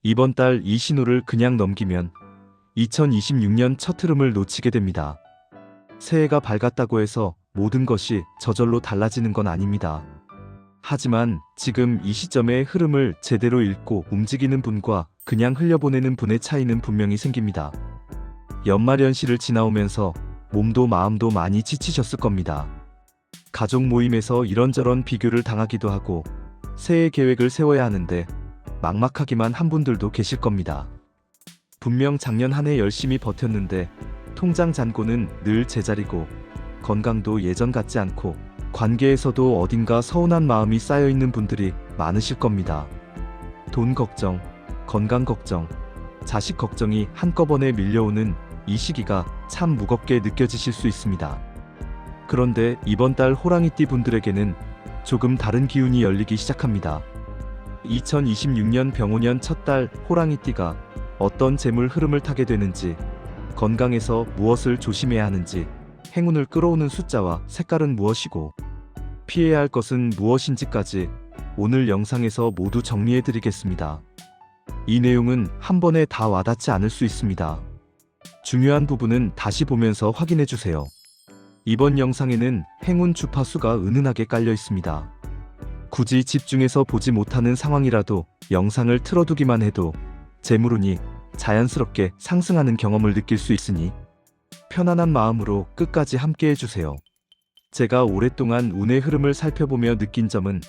이번 달 이 신호를 그냥 넘기면 2026년 첫 흐름을 놓치게 됩니다. 새해가 밝았다고 해서 모든 것이 저절로 달라지는 건 아닙니다. 하지만 지금 이 시점의 흐름을 제대로 읽고 움직이는 분과 그냥 흘려보내는 분의 차이는 분명히 생깁니다. 연말연시를 지나오면서 몸도 마음도 많이 지치셨을 겁니다. 가족 모임에서 이런저런 비교를 당하기도 하고 새해 계획을 세워야 하는데 막막하기만 한 분들도 계실 겁니다. 분명 작년 한 해 열심히 버텼는데 통장 잔고는 늘 제자리고 건강도 예전 같지 않고 관계에서도 어딘가 서운한 마음이 쌓여있는 분들이 많으실 겁니다. 돈 걱정, 건강 걱정, 자식 걱정이 한꺼번에 밀려오는 이 시기가 참 무겁게 느껴지실 수 있습니다. 그런데 이번 달 호랑이띠 분들에게는 조금 다른 기운이 열리기 시작합니다. 2026년 병오년 첫 달 호랑이띠가 어떤 재물 흐름을 타게 되는지, 건강에서 무엇을 조심해야 하는지, 행운을 끌어오는 숫자와 색깔은 무엇이고 피해야 할 것은 무엇인지까지 오늘 영상에서 모두 정리해 드리겠습니다. 이 내용은 한 번에 다 와닿지 않을 수 있습니다. 중요한 부분은 다시 보면서 확인해 주세요. 이번 영상에는 행운 주파수가 은은하게 깔려 있습니다. 굳이 집중해서 보지 못하는 상황이라도 영상을 틀어두기만 해도 재물운이 자연스럽게 상승하는 경험을 느낄 수 있으니 편안한 마음으로 끝까지 함께 해주세요. 제가 오랫동안 운의 흐름을 살펴보며 느낀 점은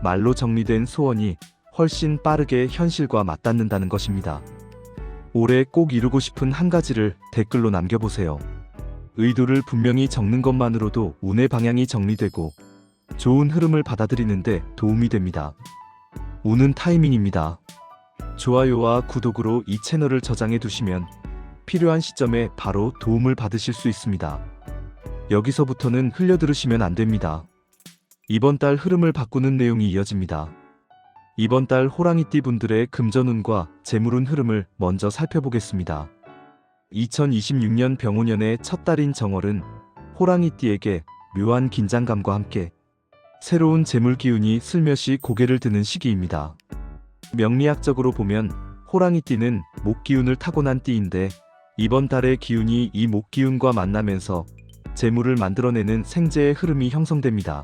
말로 정리된 소원이 훨씬 빠르게 현실과 맞닿는다는 것입니다. 올해 꼭 이루고 싶은 한 가지를 댓글로 남겨보세요. 의도를 분명히 적는 것만으로도 운의 방향이 정리되고 좋은 흐름을 받아들이는데 도움이 됩니다. 운은 타이밍입니다. 좋아요와 구독으로 이 채널을 저장해 두시면 필요한 시점에 바로 도움을 받으실 수 있습니다. 여기서부터는 흘려 들으시면 안 됩니다. 이번 달 흐름을 바꾸는 내용이 이어집니다. 이번 달 호랑이띠 분들의 금전운과 재물운 흐름을 먼저 살펴보겠습니다. 2026년 병오년의 첫 달인 정월은 호랑이띠에게 묘한 긴장감과 함께 새로운 재물 기운이 슬며시 고개를 드는 시기입니다. 명리학적으로 보면 호랑이띠는 목기운을 타고난 띠인데 이번 달의 기운이 이 목기운과 만나면서 재물을 만들어내는 생재의 흐름이 형성됩니다.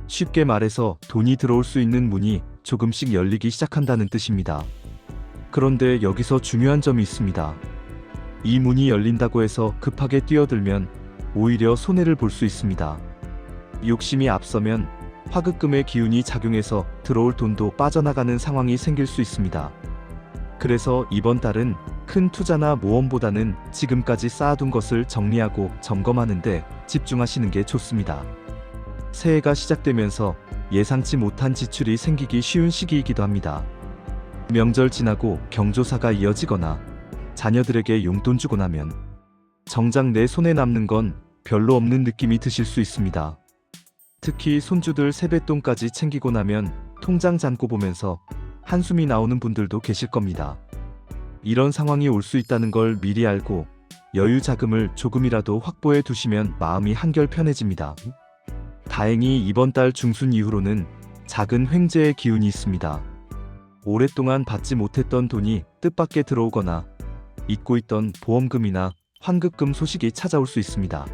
쉽게 말해서 돈이 들어올 수 있는 문이 조금씩 열리기 시작한다는 뜻입니다. 그런데 여기서 중요한 점이 있습니다. 이 문이 열린다고 해서 급하게 뛰어들면 오히려 손해를 볼 수 있습니다. 욕심이 앞서면 화급금의 기운이 작용해서 들어올 돈도 빠져나가는 상황이 생길 수 있습니다. 그래서 이번 달은 큰 투자나 모험보다는 지금까지 쌓아둔 것을 정리하고 점검하는데 집중하시는 게 좋습니다. 새해가 시작되면서 예상치 못한 지출이 생기기 쉬운 시기이기도 합니다. 명절 지나고 경조사가 이어지거나 자녀들에게 용돈 주고 나면 정작 내 손에 남는 건 별로 없는 느낌이 드실 수 있습니다. 특히 손주들 세뱃돈까지 챙기고 나면 통장 잔고 보면서 한숨이 나오는 분들도 계실 겁니다. 이런 상황이 올 수 있다는 걸 미리 알고 여유 자금을 조금이라도 확보해 두시면 마음이 한결 편해집니다. 다행히 이번 달 중순 이후로는 작은 횡재의 기운이 있습니다. 오랫동안 받지 못했던 돈이 뜻밖의 들어오거나 잊고 있던 보험금이나 환급금 소식이 찾아올 수 있습니다.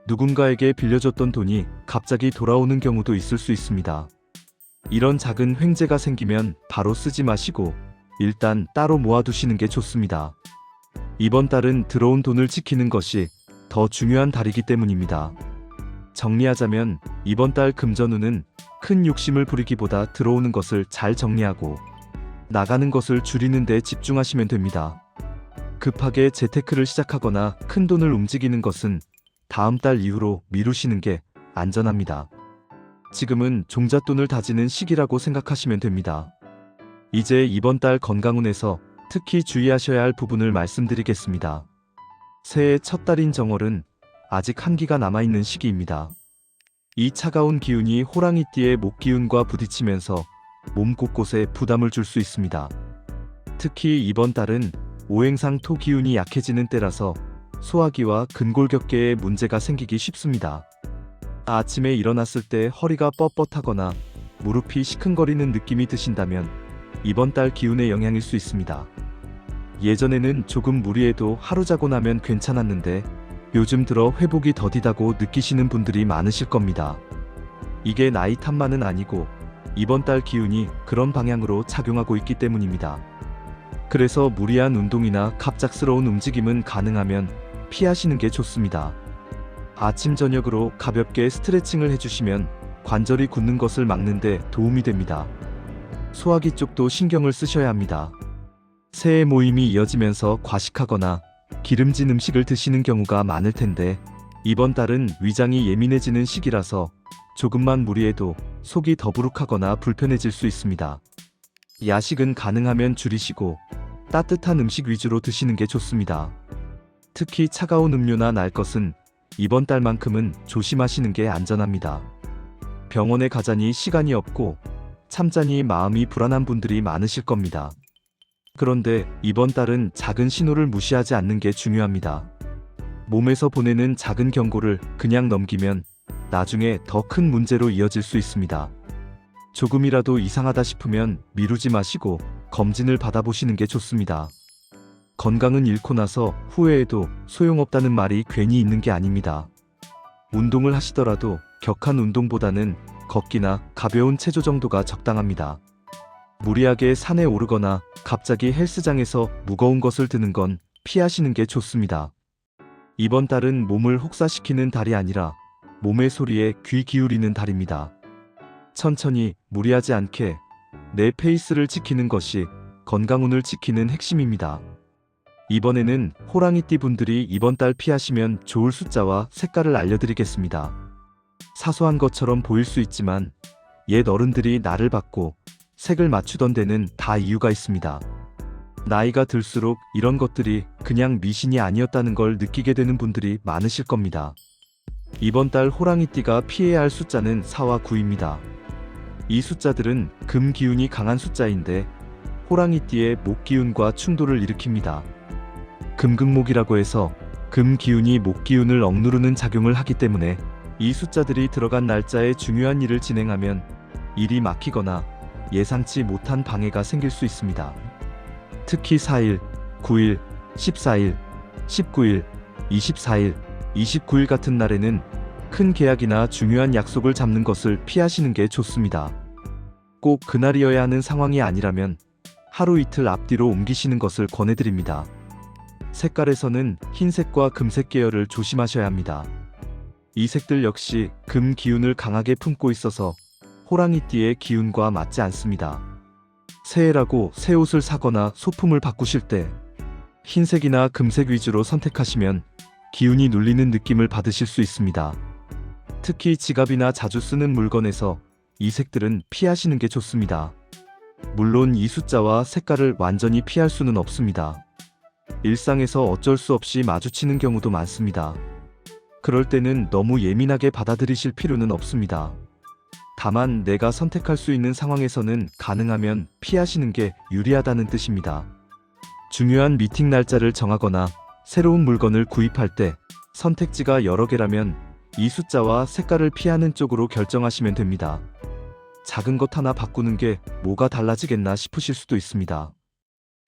누군가에게 빌려줬던 돈이 갑자기 돌아오는 경우도 있을 수 있습니다. 이런 작은 횡재가 생기면 바로 쓰지 마시고 일단 따로 모아두시는 게 좋습니다. 이번 달은 들어온 돈을 지키는 것이 더 중요한 달이기 때문입니다. 정리하자면 이번 달 금전운은 큰 욕심을 부리기보다 들어오는 것을 잘 정리하고 나가는 것을 줄이는 데 집중하시면 됩니다. 급하게 재테크를 시작하거나 큰 돈을 움직이는 것은 다음 달 이후로 미루시는 게 안전합니다. 지금은 종잣돈을 다지는 시기라고 생각하시면 됩니다. 이제 이번 달 건강운에서 특히 주의하셔야 할 부분을 말씀드리겠습니다. 새해 첫 달인 정월은 아직 한기가 남아있는 시기입니다. 이 차가운 기운이 호랑이띠의 목기운과 부딪히면서 몸 곳곳에 부담을 줄 수 있습니다. 특히 이번 달은 오행상 토 기운이 약해지는 때라서 소화기와 근골격계에 문제가 생기기 쉽습니다. 아침에 일어났을 때 허리가 뻣뻣하거나 무릎이 시큰거리는 느낌이 드신다면 이번 달 기운의 영향일 수 있습니다. 예전에는 조금 무리해도 하루 자고 나면 괜찮았는데 요즘 들어 회복이 더디다고 느끼시는 분들이 많으실 겁니다. 이게 나이 탓만은 아니고 이번 달 기운이 그런 방향으로 작용하고 있기 때문입니다. 그래서 무리한 운동이나 갑작스러운 움직임은 가능하면 피하시는 게 좋습니다. 아침 저녁으로 가볍게 스트레칭을 해주시면 관절이 굳는 것을 막는 데 도움이 됩니다. 소화기 쪽도 신경을 쓰셔야 합니다. 새해 모임이 이어지면서 과식하거나 기름진 음식을 드시는 경우가 많을 텐데 이번 달은 위장이 예민해지는 시기라서 조금만 무리해도 속이 더부룩하거나 불편해질 수 있습니다. 야식은 가능하면 줄이시고 따뜻한 음식 위주로 드시는 게 좋습니다. 특히 차가운 음료나 날 것은 이번 달만큼은 조심하시는 게 안전합니다. 병원에 가자니 시간이 없고 참자니 마음이 불안한 분들이 많으실 겁니다. 그런데 이번 달은 작은 신호를 무시하지 않는 게 중요합니다. 몸에서 보내는 작은 경고를 그냥 넘기면 나중에 더 큰 문제로 이어질 수 있습니다. 조금이라도 이상하다 싶으면 미루지 마시고 검진을 받아보시는 게 좋습니다. 건강은 잃고 나서 후회해도 소용없다는 말이 괜히 있는 게 아닙니다. 운동을 하시더라도 격한 운동보다는 걷기나 가벼운 체조 정도가 적당합니다. 무리하게 산에 오르거나 갑자기 헬스장에서 무거운 것을 드는 건 피하시는 게 좋습니다. 이번 달은 몸을 혹사시키는 달이 아니라 몸의 소리에 귀 기울이는 달입니다. 천천히 무리하지 않게 내 페이스를 지키는 것이 건강운을 지키는 핵심입니다. 이번에는 호랑이띠 분들이 이번 달 피하시면 좋을 숫자와 색깔을 알려드리겠습니다. 사소한 것처럼 보일 수 있지만 옛 어른들이 나를 받고 색을 맞추던 데는 다 이유가 있습니다. 나이가 들수록 이런 것들이 그냥 미신이 아니었다는 걸 느끼게 되는 분들이 많으실 겁니다. 이번 달 호랑이띠가 피해야 할 숫자는 4와 9입니다. 이 숫자들은 금 기운이 강한 숫자인데 호랑이띠의 목 기운과 충돌을 일으킵니다. 금극목이라고 해서 금 기운이 목 기운을 억누르는 작용을 하기 때문에 이 숫자들이 들어간 날짜에 중요한 일을 진행하면 일이 막히거나 예상치 못한 방해가 생길 수 있습니다. 특히 4일, 9일, 14일, 19일, 24일, 29일 같은 날에는 큰 계약이나 중요한 약속을 잡는 것을 피하시는 게 좋습니다. 꼭 그날이어야 하는 상황이 아니라면 하루 이틀 앞뒤로 옮기시는 것을 권해드립니다. 색깔에서는 흰색과 금색 계열을 조심하셔야 합니다. 이 색들 역시 금 기운을 강하게 품고 있어서 호랑이띠의 기운과 맞지 않습니다. 새해라고 새 옷을 사거나 소품을 바꾸실 때 흰색이나 금색 위주로 선택하시면 기운이 눌리는 느낌을 받으실 수 있습니다. 특히 지갑이나 자주 쓰는 물건에서 이 색들은 피하시는 게 좋습니다. 물론 이 숫자와 색깔을 완전히 피할 수는 없습니다. 일상에서 어쩔 수 없이 마주치는 경우도 많습니다. 그럴 때는 너무 예민하게 받아들이실 필요는 없습니다. 다만 내가 선택할 수 있는 상황에서는 가능하면 피하시는 게 유리하다는 뜻입니다. 중요한 미팅 날짜를 정하거나 새로운 물건을 구입할 때 선택지가 여러 개라면 이 숫자와 색깔을 피하는 쪽으로 결정하시면 됩니다. 작은 것 하나 바꾸는 게 뭐가 달라지겠나 싶으실 수도 있습니다.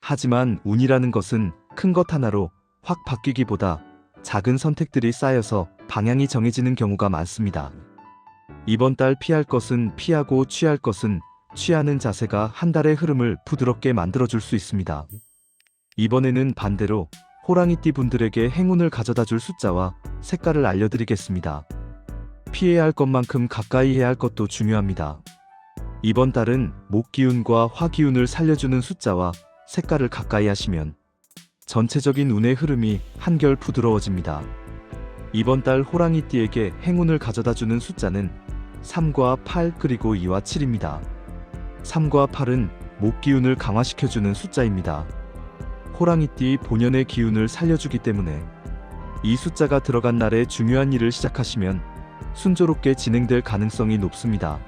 하지만 운이라는 것은 큰 것 하나로 확 바뀌기보다 작은 선택들이 쌓여서 방향이 정해지는 경우가 많습니다. 이번 달 피할 것은 피하고 취할 것은 취하는 자세가 한 달의 흐름을 부드럽게 만들어줄 수 있습니다. 이번에는 반대로 호랑이띠 분들에게 행운을 가져다 줄 숫자와 색깔을 알려드리겠습니다. 피해야 할 것만큼 가까이 해야 할 것도 중요합니다. 이번 달은 목 기운과 화 기운을 살려주는 숫자와 색깔을 가까이 하시면 전체적인 운의 흐름이 한결 부드러워집니다. 이번 달 호랑이띠에게 행운을 가져다주는 숫자는 3과 8 그리고 2와 7입니다. 3과 8은 목 기운을 강화시켜주는 숫자입니다. 호랑이띠 본연의 기운을 살려주기 때문에 이 숫자가 들어간 날에 중요한 일을 시작하시면 순조롭게 진행될 가능성이 높습니다.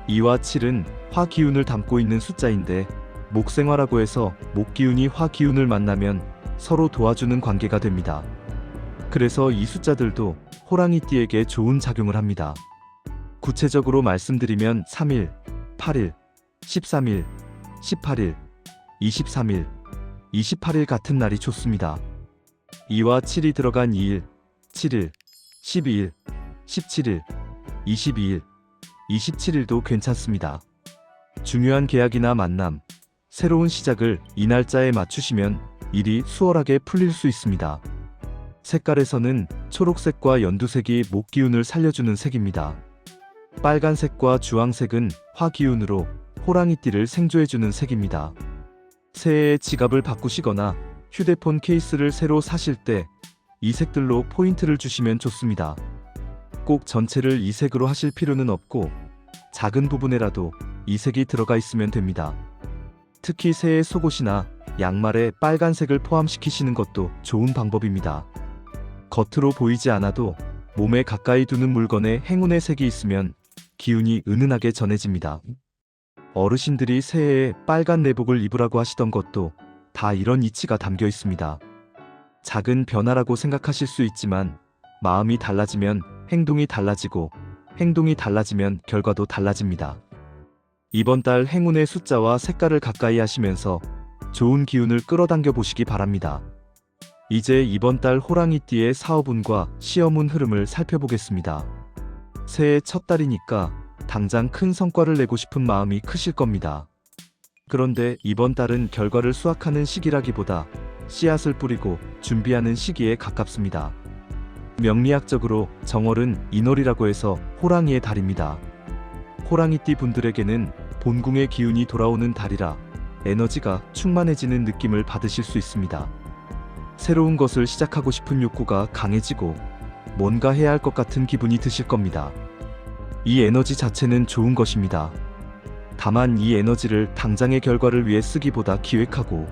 2와 7은 화 기운을 담고 있는 숫자인데 목생화라고 해서 목 기운이 화 기운을 만나면 서로 도와주는 관계가 됩니다. 그래서 이 숫자들도 호랑이띠에게 좋은 작용을 합니다. 구체적으로 말씀드리면 3일, 8일, 13일, 18일, 23일, 28일 같은 날이 좋습니다. 2와 7이 들어간 2일, 7일, 12일, 17일, 22일, 27일도 괜찮습니다. 중요한 계약이나 만남, 새로운 시작을 이 날짜에 맞추시면 일이 수월하게 풀릴 수 있습니다. 색깔에서는 초록색과 연두색이 목 기운을 살려주는 색입니다. 빨간색과 주황색은 화 기운으로 호랑이띠를 생조해주는 색입니다. 새해에 지갑을 바꾸시거나 휴대폰 케이스를 새로 사실 때 이 색들로 포인트를 주시면 좋습니다. 꼭 전체를 이 색으로 하실 필요는 없고 작은 부분에라도 이 색이 들어가 있으면 됩니다. 특히 새해 속옷이나 양말에 빨간색을 포함시키시는 것도 좋은 방법입니다. 겉으로 보이지 않아도 몸에 가까이 두는 물건에 행운의 색이 있으면 기운이 은은하게 전해집니다. 어르신들이 새해에 빨간 내복을 입으라고 하시던 것도 다 이런 이치가 담겨 있습니다. 작은 변화라고 생각하실 수 있지만 마음이 달라지면 행동이 달라지고 행동이 달라지면 결과도 달라집니다. 이번 달 행운의 숫자와 색깔을 가까이 하시면서 좋은 기운을 끌어당겨 보시기 바랍니다. 이제 이번 달 호랑이띠의 사업운과 시험운 흐름을 살펴보겠습니다. 새해 첫 달이니까 당장 큰 성과를 내고 싶은 마음이 크실 겁니다. 그런데 이번 달은 결과를 수확하는 시기라기보다 씨앗을 뿌리고 준비하는 시기에 가깝습니다. 명리학적으로 정월은 인월이라고 해서 호랑이의 달입니다. 호랑이띠 분들에게는 본궁의 기운이 돌아오는 달이라 에너지가 충만해지는 느낌을 받으실 수 있습니다. 새로운 것을 시작하고 싶은 욕구가 강해지고 뭔가 해야 할 것 같은 기분이 드실 겁니다. 이 에너지 자체는 좋은 것입니다. 다만 이 에너지를 당장의 결과를 위해 쓰기보다 기획하고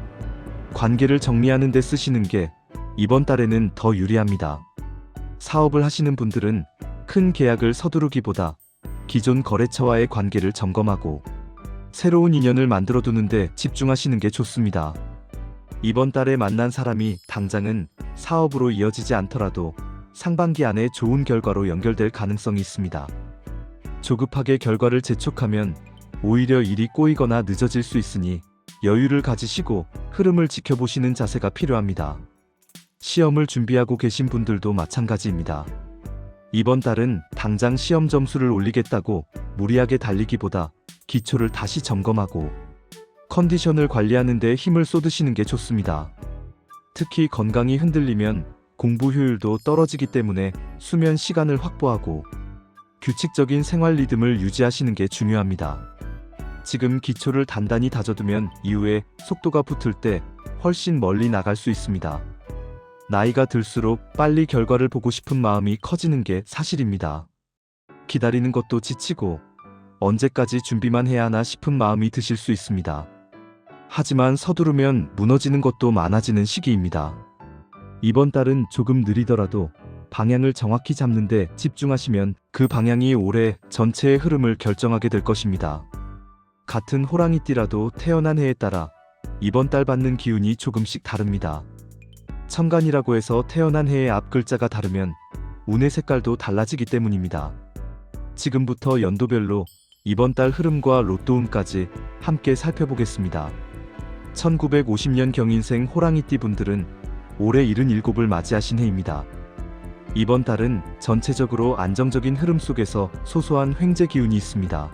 관계를 정리하는 데 쓰시는 게 이번 달에는 더 유리합니다. 사업을 하시는 분들은 큰 계약을 서두르기보다 기존 거래처와의 관계를 점검하고 새로운 인연을 만들어 두는데 집중하시는 게 좋습니다. 이번 달에 만난 사람이 당장은 사업으로 이어지지 않더라도 상반기 안에 좋은 결과로 연결될 가능성이 있습니다. 조급하게 결과를 재촉하면 오히려 일이 꼬이거나 늦어질 수 있으니 여유를 가지시고 흐름을 지켜보시는 자세가 필요합니다. 시험을 준비하고 계신 분들도 마찬가지입니다. 이번 달은 당장 시험 점수를 올리겠다고 무리하게 달리기보다 기초를 다시 점검하고 컨디션을 관리하는 데 힘을 쏟으시는 게 좋습니다. 특히 건강이 흔들리면 공부 효율도 떨어지기 때문에 수면 시간을 확보하고 규칙적인 생활 리듬을 유지하시는 게 중요합니다. 지금 기초를 단단히 다져두면 이후에 속도가 붙을 때 훨씬 멀리 나갈 수 있습니다. 나이가 들수록 빨리 결과를 보고 싶은 마음이 커지는 게 사실입니다. 기다리는 것도 지치고 언제까지 준비만 해야 하나 싶은 마음이 드실 수 있습니다. 하지만 서두르면 무너지는 것도 많아지는 시기입니다. 이번 달은 조금 느리더라도 방향을 정확히 잡는 데 집중하시면 그 방향이 올해 전체의 흐름을 결정하게 될 것입니다. 같은 호랑이띠라도 태어난 해에 따라 이번 달 받는 기운이 조금씩 다릅니다. 천간이라고 해서 태어난 해의 앞 글자가 다르면 운의 색깔도 달라지기 때문입니다. 지금부터 연도별로 이번 달 흐름과 로또운까지 함께 살펴보겠습니다. 1950년 경인생 호랑이띠 분들은 올해 77을 맞이하신 해입니다. 이번 달은 전체적으로 안정적인 흐름 속에서 소소한 횡재 기운이 있습니다.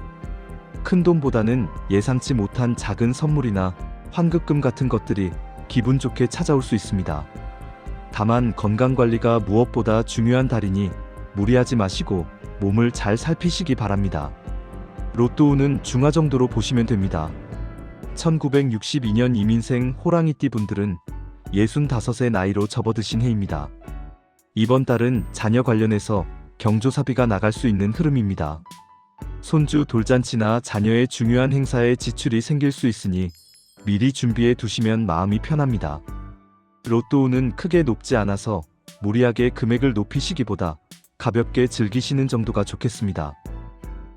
큰 돈보다는 예상치 못한 작은 선물이나 환급금 같은 것들이 기분 좋게 찾아올 수 있습니다. 다만 건강관리가 무엇보다 중요한 달이니 무리하지 마시고 몸을 잘 살피시기 바랍니다. 로또운은 중하 정도로 보시면 됩니다. 1962년 이민생 호랑이띠 분들은 65의 나이로 접어드신 해입니다. 이번 달은 자녀 관련해서 경조사비가 나갈 수 있는 흐름입니다. 손주 돌잔치나 자녀의 중요한 행사에 지출이 생길 수 있으니 미리 준비해 두시면 마음이 편합니다. 로또운은 크게 높지 않아서 무리하게 금액을 높이시기보다 가볍게 즐기시는 정도가 좋겠습니다.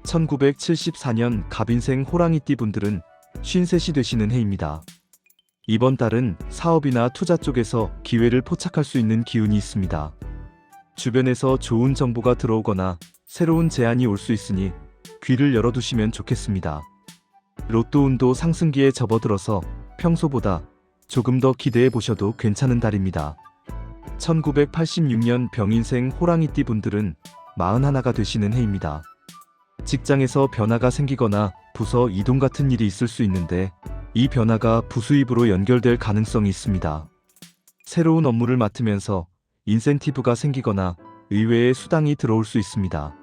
1974년 갑인생 호랑이띠 분들은 53이 되시는 해입니다. 이번 달은 사업이나 투자 쪽에서 기회를 포착할 수 있는 기운이 있습니다. 주변에서 좋은 정보가 들어오거나 새로운 제안이 올 수 있으니 귀를 열어두시면 좋겠습니다. 로또 운도 상승기에 접어들어서 평소보다 조금 더 기대해 보셔도 괜찮은 달입니다. 1986년 병인생 호랑이띠 분들은 41가 되시는 해입니다. 직장에서 변화가 생기거나 부서 이동 같은 일이 있을 수 있는데 이 변화가 부수입으로 연결될 가능성이 있습니다. 새로운 업무를 맡으면서 인센티브가 생기거나 의외의 수당이 들어올 수 있습니다.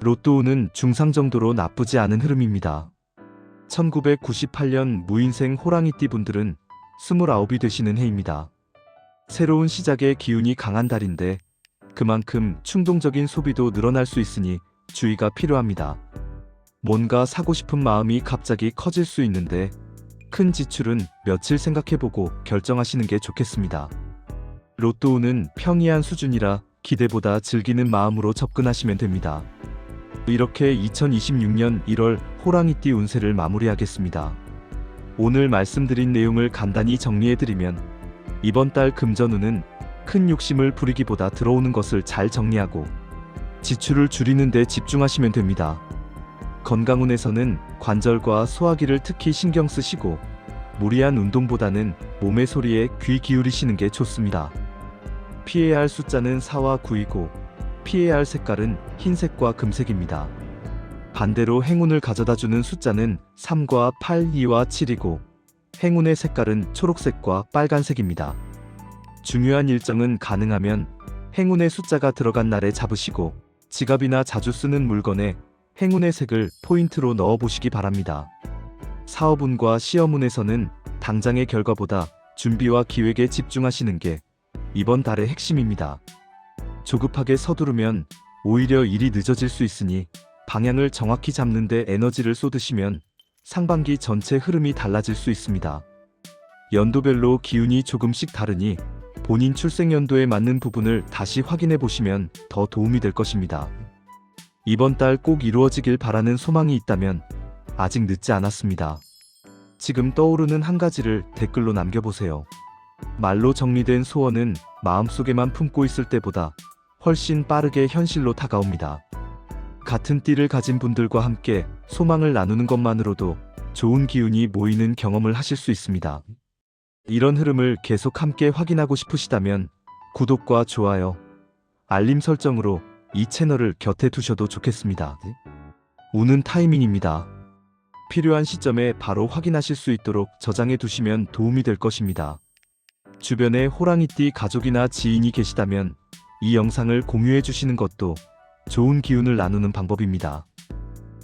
로또운은 중상 정도로 나쁘지 않은 흐름입니다. 1998년 무인생 호랑이띠 분들은 29이 되시는 해입니다. 새로운 시작의 기운이 강한 달인데 그만큼 충동적인 소비도 늘어날 수 있으니 주의가 필요합니다. 뭔가 사고 싶은 마음이 갑자기 커질 수 있는데 큰 지출은 며칠 생각해보고 결정하시는 게 좋겠습니다. 로또운은 평이한 수준이라 기대보다 즐기는 마음으로 접근하시면 됩니다. 이렇게 2026년 1월 호랑이띠 운세를 마무리하겠습니다. 오늘 말씀드린 내용을 간단히 정리해드리면 이번 달 금전운은 큰 욕심을 부리기보다 들어오는 것을 잘 정리하고 지출을 줄이는 데 집중하시면 됩니다. 건강운에서는 관절과 소화기를 특히 신경 쓰시고 무리한 운동보다는 몸의 소리에 귀 기울이시는 게 좋습니다. 피해야 할 숫자는 4와 9이고 피해야 할 색깔은 흰색과 금색입니다. 반대로 행운을 가져다주는 숫자는 3과 8, 2와 7이고 행운의 색깔은 초록색과 빨간색입니다. 중요한 일정은 가능하면 행운의 숫자가 들어간 날에 잡으시고 지갑이나 자주 쓰는 물건에 행운의 색을 포인트로 넣어보시기 바랍니다. 사업운과 시험운에서는 당장의 결과보다 준비와 기획에 집중하시는 게 이번 달의 핵심입니다. 조급하게 서두르면 오히려 일이 늦어질 수 있으니 방향을 정확히 잡는 데 에너지를 쏟으시면 상반기 전체 흐름이 달라질 수 있습니다. 연도별로 기운이 조금씩 다르니 본인 출생연도에 맞는 부분을 다시 확인해 보시면 더 도움이 될 것입니다. 이번 달 꼭 이루어지길 바라는 소망이 있다면 아직 늦지 않았습니다. 지금 떠오르는 한 가지를 댓글로 남겨보세요. 말로 정리된 소원은 마음속에만 품고 있을 때보다 훨씬 빠르게 현실로 다가옵니다. 같은 띠를 가진 분들과 함께 소망을 나누는 것만으로도 좋은 기운이 모이는 경험을 하실 수 있습니다. 이런 흐름을 계속 함께 확인하고 싶으시다면 구독과 좋아요, 알림 설정으로 이 채널을 곁에 두셔도 좋겠습니다. 우는 타이밍입니다. 필요한 시점에 바로 확인하실 수 있도록 저장해 두시면 도움이 될 것입니다. 주변에 호랑이띠 가족이나 지인이 계시다면 이 영상을 공유해 주시는 것도 좋은 기운을 나누는 방법입니다.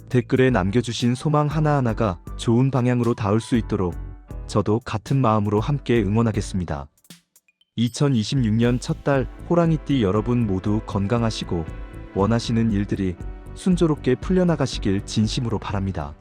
댓글에 남겨주신 소망 하나하나가 좋은 방향으로 닿을 수 있도록 저도 같은 마음으로 함께 응원하겠습니다. 2026년 첫 달 호랑이띠 여러분 모두 건강하시고 원하시는 일들이 순조롭게 풀려나가시길 진심으로 바랍니다.